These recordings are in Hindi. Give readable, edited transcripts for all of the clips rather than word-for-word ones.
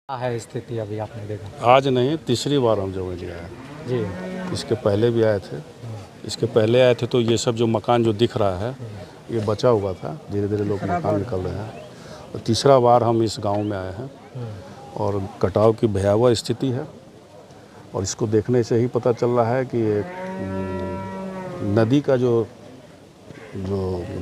क्या है स्थिति अभी आपने देखा? आज नहीं, तीसरी बार हम जो गया है जी। इसके पहले भी आए थे। इसके पहले आए थे तो ये सब जो मकान जो दिख रहा है ये बचा हुआ था। धीरे धीरे लोग मकान निकल रहे हैं और तीसरा बार हम इस गांव में आए हैं और कटाव की भयावह स्थिति है। और इसको देखने से ही पता चल रहा है कि नदी का जो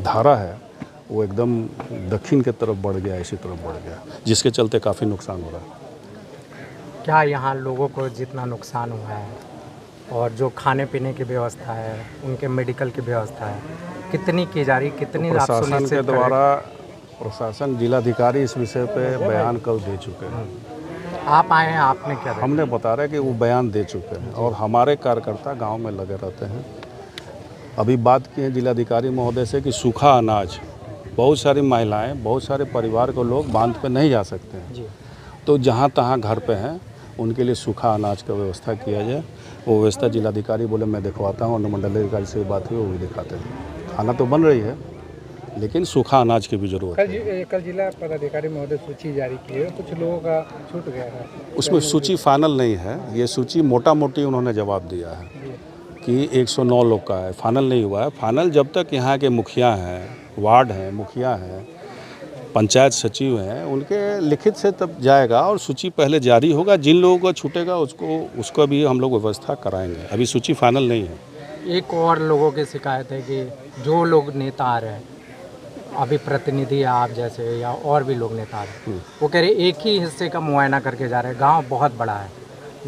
धारा है वो एकदम दक्षिण की तरफ बढ़ गया, इसी तरफ बढ़ गया, जिसके चलते काफ़ी नुकसान हो रहा है। क्या यहाँ लोगों को जितना नुकसान हुआ है और जो खाने पीने की व्यवस्था है, उनके मेडिकल की व्यवस्था है, कितनी की जा रही, कितनी आप प्रशासन के सुनिश्चित द्वारा प्रशासन जिलाधिकारी इस विषय पे बयान कल दे चुके हैं। आप आए हैं, आपने क्या देखा? हमने बता रहे कि वो बयान दे चुके हैं और हमारे कार्यकर्ता गांव में लगे रहते हैं। अभी बात की है जिलाधिकारी महोदय से कि सूखा अनाज, बहुत सारी महिलाएं, बहुत सारे परिवार को लोग बांध पे नहीं जा सकते हैं जी। तो जहाँ तहाँ घर पे हैं उनके लिए सूखा अनाज का व्यवस्था किया जाए। वो व्यवस्था जिलाधिकारी बोले मैं दिखवाता हूँ, अनुमंडलाधिकारी से बात हुई वो भी दिखाते हैं। खाना तो बन रही है लेकिन सूखा अनाज की भी ज़रूरत है। कल जिला पदाधिकारी महोदय सूची जारी की है, कुछ लोगों का छूट गया है। उसमें सूची फाइनल नहीं है, ये सूची मोटा मोटी उन्होंने जवाब दिया है कि 109 लोग का है, फाइनल नहीं हुआ है। फाइनल जब तक यहाँ के मुखिया हैं, वार्ड हैं, मुखिया हैं, पंचायत सचिव हैं, उनके लिखित से तब जाएगा और सूची पहले जारी होगा। जिन लोगों को छूटेगा उसको भी हम लोग व्यवस्था कराएंगे। अभी सूची फाइनल नहीं है। एक और लोगों की शिकायत है कि जो लोग नेता आ रहे हैं, अभी प्रतिनिधि आप जैसे या और भी लोग नेता आ रहे हैं, वो कह रहे एक ही हिस्से का मुआयना करके जा रहे हैं। गाँव बहुत बड़ा है,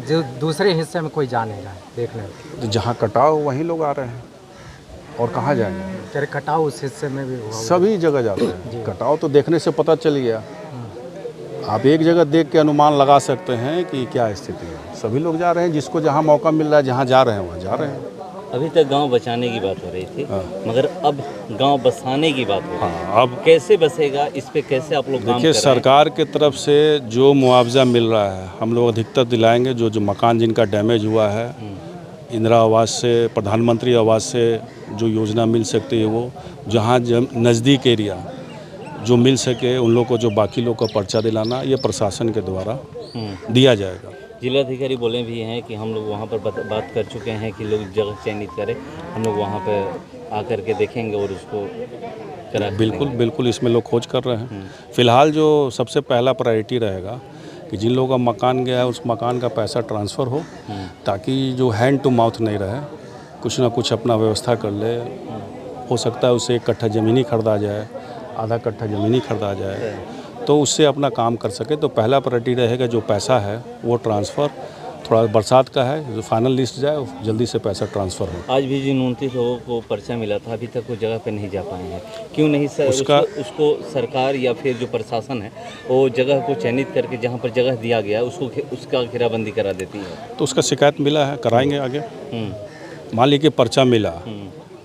जो दूसरे हिस्से में कोई जा नहीं रहा है देखने में। तो जहाँ कटाव वहीं लोग आ रहे हैं और कहाँ जाएंगे? तेरे कटाव उस हिस्से में भी हुआ होगा। सभी जगह जाते हैं। कटाव तो देखने से पता चल गया। आप एक जगह देख के अनुमान लगा सकते हैं कि क्या स्थिति है। सभी लोग जा रहे हैं, जिसको जहाँ मौका मिल रहा है, जहाँ जा रहे हैं वहाँ जा रहे हैं। अभी तक गांव बचाने की बात हो रही थी, मगर अब गांव बसाने की बात हो रही है। अब कैसे बसेगा, इस पे कैसे आप लोग काम देखिए, कर रहे हैं? सरकार की तरफ से जो मुआवजा मिल रहा है हम लोग अधिकतर दिलाएंगे। जो मकान जिनका डैमेज हुआ है, इंदिरा आवास से, प्रधानमंत्री आवास से जो योजना मिल सकती है वो, जहाँ नज़दीक एरिया जो मिल सके उन लोग को, जो बाकी लोग का पर्चा दिलाना, ये प्रशासन के द्वारा दिया जाएगा। जिलाधिकारी बोले भी हैं कि हम लोग वहाँ पर बात कर चुके हैं कि लोग जगह चयनित करें, हम लोग वहाँ पर आकर के देखेंगे और उसको करा। बिल्कुल इसमें लोग खोज कर रहे हैं। फिलहाल जो सबसे पहला प्रायोरिटी रहेगा कि जिन लोगों का मकान गया है उस मकान का पैसा ट्रांसफ़र हो, ताकि जो हैंड टू माउथ नहीं रहे, कुछ ना कुछ अपना व्यवस्था कर ले। हो सकता है उससे 1 कट्ठा ज़मीन ही खरीदा जाए, आधा कट्ठा ज़मीन ही खरीदा जाए, तो उससे अपना काम कर सके। तो पहला प्रायोरिटी रहेगा जो पैसा है वो ट्रांसफ़र। थोड़ा बरसात का है, जो फाइनल लिस्ट जाए जल्दी से पैसा ट्रांसफ़र हो। आज भी जिन 29 लोगों को पर्चा मिला था, अभी तक वो जगह पे नहीं जा पाए हैं। क्यों नहीं सर? उसको सरकार या फिर जो प्रशासन है वो जगह को चयनित करके जहाँ पर जगह दिया गया है उसका घेराबंदी करा देती है। तो उसका शिकायत मिला है, कराएंगे आगे। मान लीजिए पर्चा मिला,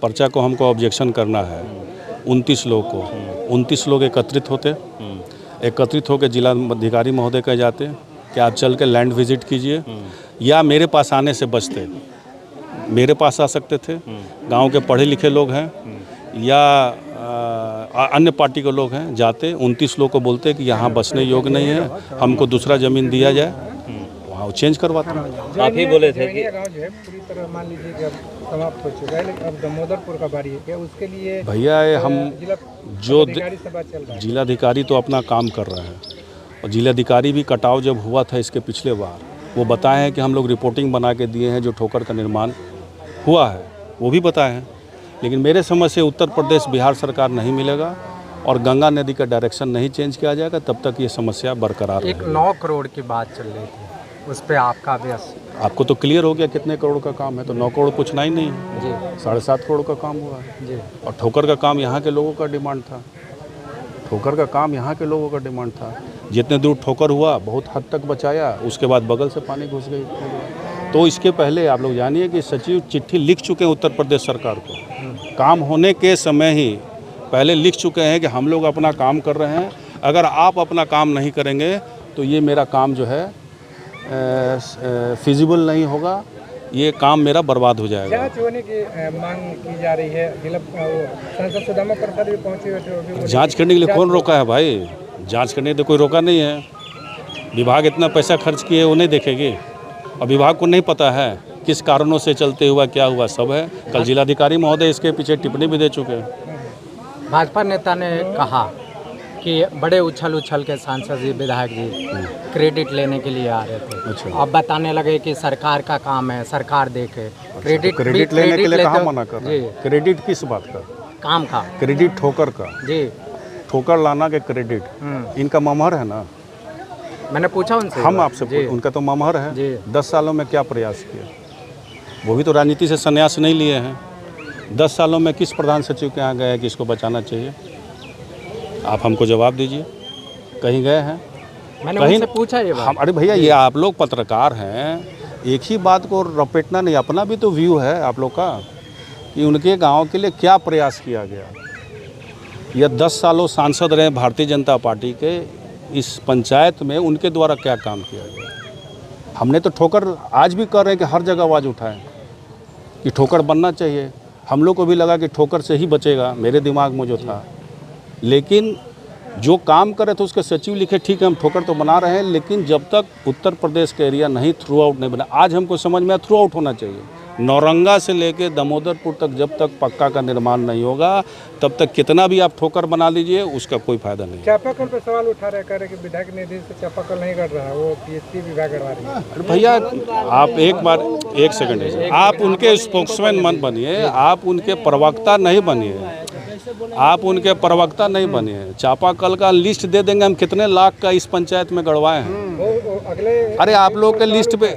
पर्चा को हमको ऑब्जेक्शन करना है। 29 लोग को 29 लोग एकत्रित होकर जिला अधिकारी महोदय कह जाते कि आप चल के लैंड विजिट कीजिए, या मेरे पास आने से बचते, मेरे पास आ सकते थे। गांव के पढ़े लिखे लोग हैं या अन्य पार्टी के लोग हैं, जाते 29 लोग को बोलते कि यहाँ बसने योग्य नहीं है, हमको दूसरा ज़मीन दिया जाए, वहाँ वो चेंज करवाते हैं। आप ही बोले थे कि गाँव जो है पूरी तरह मान लीजिए कि अब समाप्त हो चुका है, लेकिन अब दामोदरपुर का बारी है क्या? उसके लिए भैया हम जो से बात चल रहा है। जिलाधिकारी तो अपना काम कर रहे हैं और जिलाधिकारी भी कटाव जब हुआ था इसके पिछले बार, वो बताए हैं कि हम लोग रिपोर्टिंग बना के दिए हैं, जो ठोकर का निर्माण हुआ है वो भी बताए हैं। लेकिन मेरे समझ से उत्तर प्रदेश बिहार सरकार नहीं मिलेगा और गंगा नदी का डायरेक्शन नहीं चेंज किया जाएगा तब तक ये समस्या बरकरार एक रहेगी। 9 करोड़ की बात चल रही थी, उस पे आपका व्यस? आपको तो क्लियर हो गया कितने करोड़ का काम है, तो 9 करोड़ पूछना ही नहीं है। जी 7.5 करोड़ का काम हुआ है। जी। और ठोकर का काम यहाँ के लोगों का डिमांड था। ठोकर का काम यहाँ के लोगों का डिमांड था। जितने दूर ठोकर हुआ बहुत हद तक बचाया, उसके बाद बगल से पानी घुस गई। तो इसके पहले आप लोग जानिए कि सचिव चिट्ठी लिख चुके हैं उत्तर प्रदेश सरकार को, काम होने के समय ही पहले लिख चुके हैं कि हम लोग अपना काम कर रहे हैं, अगर आप अपना काम नहीं करेंगे तो ये मेरा काम जो है फिजिबल नहीं होगा, ये काम मेरा बर्बाद हो जाएगा। जांच होने की मांग की जा रही है। सांसद सुदामा प्रसाद भी पहुंचे हुए थे। जांच करने के लिए कौन रोका है भाई? जांच करने के लिए कोई रोका नहीं है। विभाग इतना पैसा खर्च किए वो नहीं देखेगी? और विभाग को नहीं पता है किस कारणों से चलते हुआ क्या हुआ, सब है। कल जिलाधिकारी महोदय इसके पीछे टिप्पणी भी दे चुके हैं। भाजपा नेता ने कहा कि बड़े उछल के सांसद जी, विधायक जी क्रेडिट लेने के लिए आ रहे थे। अच्छा। अब बताने लगे कि सरकार का काम है, सरकार देखे। क्रेडिट लेने के लिए कहाँ मना कर रहे जी, हैं? क्रेडिट किस बात का? काम का क्रेडिट ठोकर का, जी। ठोकर लाना के क्रेडिट इनका ममहर है ना। मैंने पूछा उनसे, हम आपसे जी, उनका तो ममहर है। जी। 10 सालों में क्या प्रयास किया? वो भी तो राजनीति से संन्यास नहीं लिए हैं। 10 सालों में किस प्रधान सचिव के यहाँ गए कि इसको बचाना चाहिए? आप हमको जवाब दीजिए, कहीं गए हैं? मैंने कहीं उनसे पूछा ये बात। अरे भैया, ये आप लोग पत्रकार हैं, एक ही बात को रपेटना नहीं। अपना भी तो व्यू है आप लोग का कि उनके गांव के लिए क्या प्रयास किया गया। यह 10 सालों सांसद रहे भारतीय जनता पार्टी के, इस पंचायत में उनके द्वारा क्या काम किया गया। हमने तो ठोकर आज भी कर रहे हैं कि हर जगह आवाज़ उठाएं कि ठोकर बनना चाहिए। हम लोग को भी लगा कि ठोकर से ही बचेगा, मेरे दिमाग में जो था। लेकिन जो काम करे तो उसके सचिव लिखे, ठीक है हम ठोकर तो बना रहे हैं, लेकिन जब तक उत्तर प्रदेश का एरिया नहीं थ्रू आउट नहीं बना। आज हमको समझ में थ्रू आउट होना चाहिए। नौरंगा से लेके दामोदरपुर तक जब तक पक्का का निर्माण नहीं होगा तब तक कितना भी आप ठोकर बना लीजिए, उसका कोई फायदा नहीं। चापाकल पर सवाल उठा रहे, कह रहे कि विधायक निधि से चापाकल नहीं कर रहा, वो पीएचसी विभाग करवा रही है। अरे भैया, आप एक सेकंड, आप उनके स्पोक्समैन मत बनिए, आप उनके प्रवक्ता नहीं बनिए, आप उनके प्रवक्ता नहीं बनिए। चापाकल का लिस्ट दे देंगे हम कितने लाख का इस पंचायत में गड़वाए हैं। वो अगले अरे आप लोग के लिस्ट पे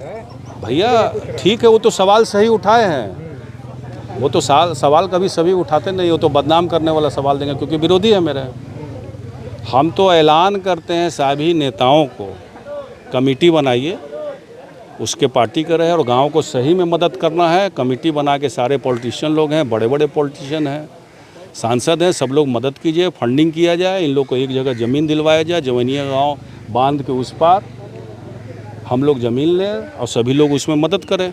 भैया ठीक है, वो तो सवाल सही उठाए हैं। वो तो सवाल कभी सभी उठाते नहीं, वो तो बदनाम करने वाला सवाल देंगे क्योंकि विरोधी है मेरे। हम तो ऐलान करते हैं सभी नेताओं को, कमेटी बनाइए, उसके पार्टी का रहे और गांव को सही में मदद करना है। कमेटी बना के सारे पॉलिटिशियन लोग हैं, बड़े बड़े पॉलिटिशियन हैं, सांसद हैं, सब लोग मदद कीजिए, फंडिंग किया जाए, इन लोग को एक जगह ज़मीन दिलवाया जाए। जवनिया गाँव बांध के उस पार हम लोग ज़मीन लें और सभी लोग उसमें मदद करें।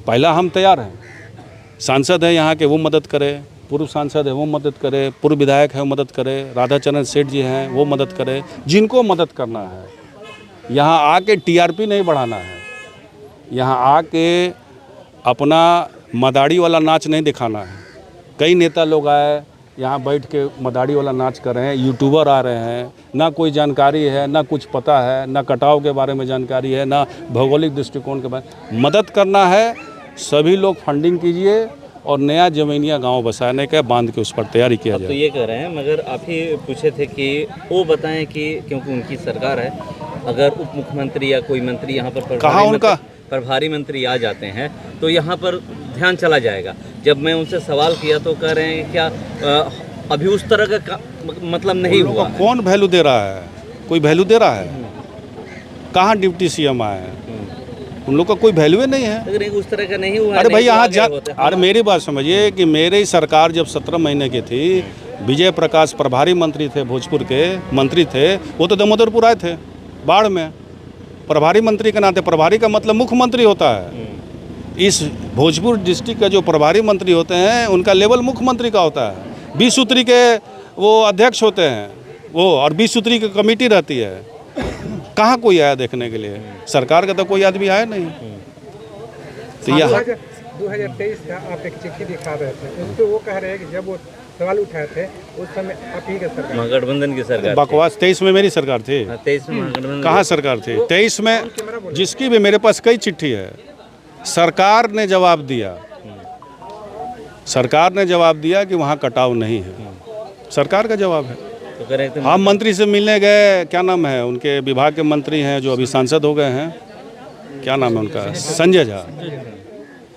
पहला हम तैयार हैं। सांसद है यहाँ के, वो मदद करें, पूर्व सांसद है वो मदद करे, पूर्व विधायक है वो मदद करे, राधाचरण सेठ जी हैं वो मदद करें। जिनको मदद करना है, यहाँ आके टीआरपी नहीं बढ़ाना है, यहाँ आके अपना मदारी वाला नाच नहीं दिखाना है। कई नेता लोग आए यहाँ बैठ के मदारी वाला नाच कर रहे हैं, यूट्यूबर आ रहे हैं, ना कोई जानकारी है, ना कुछ पता है, ना कटाव के बारे में जानकारी है, ना भौगोलिक दृष्टिकोण के बारे में। मदद करना है, सभी लोग फंडिंग कीजिए और नया जमीनिया गांव बसाने का बांध के उस पर तैयारी किया जाए। तो ये कह रहे हैं, मगर आप ही पूछे थे कि वो बताएं कि क्योंकि उनकी सरकार है, अगर उप मुख्यमंत्री या कोई मंत्री यहाँ पर कहाँ उनका प्रभारी मंत्री आ जाते हैं तो यहाँ पर ध्यान चला जाएगा। जब मैं उनसे सवाल किया तो कह रहे हैं क्या अभी उस तरह का मतलब नहीं हुआ। कौन वैल्यू दे रहा है? कोई वैल्यू दे रहा है? कहाँ डिप्टी सीएम आए हैं? उन लोग का कोई वैल्यू नहीं है। अगर उस तरह का नहीं हुआ। अरे भाई यहाँ अरे मेरी बात समझिए कि मेरी सरकार जब 17 महीने की थी, विजय प्रकाश प्रभारी मंत्री थे, भोजपुर के मंत्री थे, वो तो दामोदरपुर आए थे बाढ़ में प्रभारी मंत्री के नाते। प्रभारी का मतलब मुख्यमंत्री होता है। इस भोजपुर डिस्ट्रिक्ट का जो प्रभारी मंत्री होते हैं उनका लेवल मुख्यमंत्री का होता है। 20 सूत्री के वो अध्यक्ष होते हैं वो, और 20 सूत्री की कमेटी रहती है। कहाँ कोई आया देखने के लिए? सरकार का तो कोई आदमी आया नहीं। तो यह 2023 का आप एक चिट्ठी दिखा रहे थे, उस पर वो कह रहे हैं कि जब वो सवाल उठाए थे उस समय आप ही का सरकार, महागठबंधन की सरकार, बकवास। 23 में मेरी सरकार थी। 23 में महागठबंधन कहाँ सरकार थी? 23 में जिसकी भी मेरे पास कई चिट्ठी है। सरकार ने जवाब दिया, सरकार ने जवाब दिया कि वहाँ कटाव नहीं है। सरकार का जवाब है। तो कह रहे थे हम मंत्री से मिलने गए, क्या नाम है उनके विभाग के मंत्री हैं जो अभी सांसद हो गए हैं, क्या नाम है उनका? संजय झा।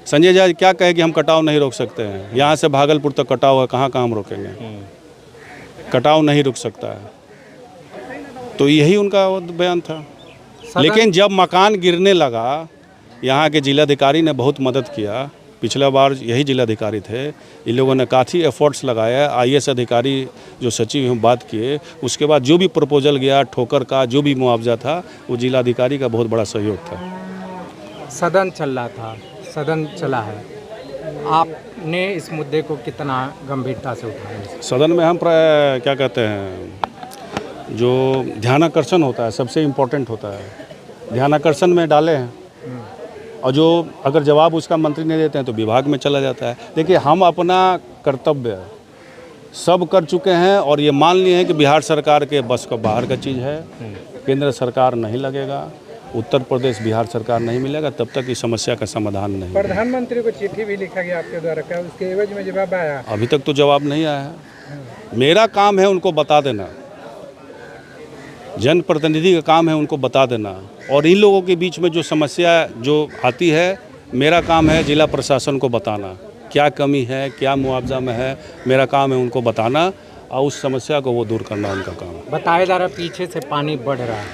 संजय झा क्या कहे कि हम कटाव नहीं रोक सकते हैं। यहाँ से भागलपुर तक कटाव है, कहाँ कहाँ हम रोकेंगे? कटाव नहीं रुक सकता है। तो यही उनका बयान था। लेकिन जब मकान गिरने लगा, यहाँ के जिलाधिकारी ने बहुत मदद किया। पिछला बार यही जिलाधिकारी थे, इन लोगों ने काफ़ी एफर्ट्स लगाया। आईएएस अधिकारी जो सचिव हैं बात किए, उसके बाद जो भी प्रपोजल गया ठोकर का, जो भी मुआवजा था, वो जिलाधिकारी का बहुत बड़ा सहयोग था। सदन चल रहा था, सदन चला है, आपने इस मुद्दे को कितना गंभीरता से उठाया? सदन में हम क्या कहते हैं, जो ध्यानाकर्षण होता है सबसे इम्पोर्टेंट होता है, ध्यानाकर्षण में डाले हैं और जो अगर जवाब उसका मंत्री नहीं देते हैं तो विभाग में चला जाता है। देखिए हम अपना कर्तव्य सब कर चुके हैं और ये मान लिए हैं कि बिहार सरकार के बस का बाहर का चीज़ है, केंद्र सरकार नहीं लगेगा, उत्तर प्रदेश बिहार सरकार नहीं मिलेगा, तब तक इस समस्या का समाधान नहीं। प्रधानमंत्री को चिट्ठी भी लिखा गया आपके द्वारा, क्या उसके एवज में जवाब आया? अभी तक तो जवाब नहीं आया है। मेरा काम है उनको बता देना, जनप्रतिनिधि का काम है उनको बता देना, और इन लोगों के बीच में जो समस्या जो आती है मेरा काम है जिला प्रशासन को बताना क्या कमी है, क्या मुआवजा में है, मेरा काम है उनको बताना और उस समस्या को वो दूर करना उनका काम है। बताया जा रहा पीछे से पानी बढ़ रहा है,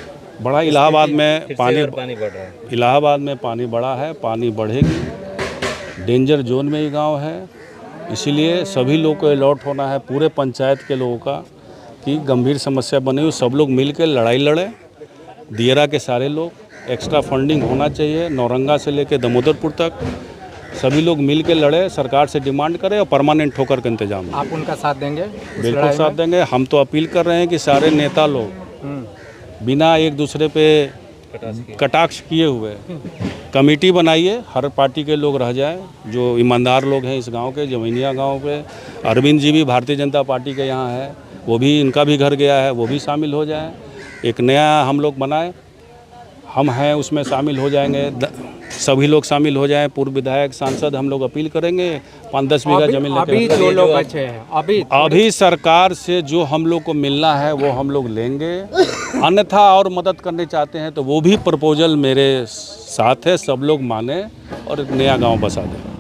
बड़ा इलाहाबाद में पानी बढ़ रहा है। इलाहाबाद में पानी बढ़ा है, पानी बढ़ेगी, डेंजर जोन में ये गांव है, इसीलिए सभी लोग को अलर्ट होना है, पूरे पंचायत के लोगों का, कि गंभीर समस्या बनी हुई, सब लोग मिल के लड़ाई लड़े, दियरा के सारे लोग, एक्स्ट्रा फंडिंग होना चाहिए, नौरंगा से लेकर दामोदरपुर तक सभी लोग मिल के लड़े, सरकार से डिमांड करें और परमानेंट ठोकर का इंतजाम। आप उनका साथ देंगे? बिल्कुल साथ देंगे। हम तो अपील कर रहे हैं कि सारे नेता लोग बिना एक दूसरे पे कटाक्ष किए हुए कमेटी बनाइए, हर पार्टी के लोग रह जाए, जो ईमानदार लोग हैं इस गांव के, जमीनिया गांव पे। अरविंद जी भी भारतीय जनता पार्टी के यहाँ है, वो भी, इनका भी घर गया है, वो भी शामिल हो जाए। एक नया हम लोग बनाए, हम हैं उसमें शामिल हो जाएंगे, सभी लोग शामिल हो जाएं, पूर्व विधायक सांसद, हम लोग अपील करेंगे 5-10 बीघा जमीन लेकर। अभी जो लोग बचे हैं अभी सरकार से जो हम लोग को मिलना है वो हम लोग लेंगे, अन्यथा और मदद करने चाहते हैं तो वो भी प्रपोजल मेरे साथ है, सब लोग माने और एक नया गांव बसा दें।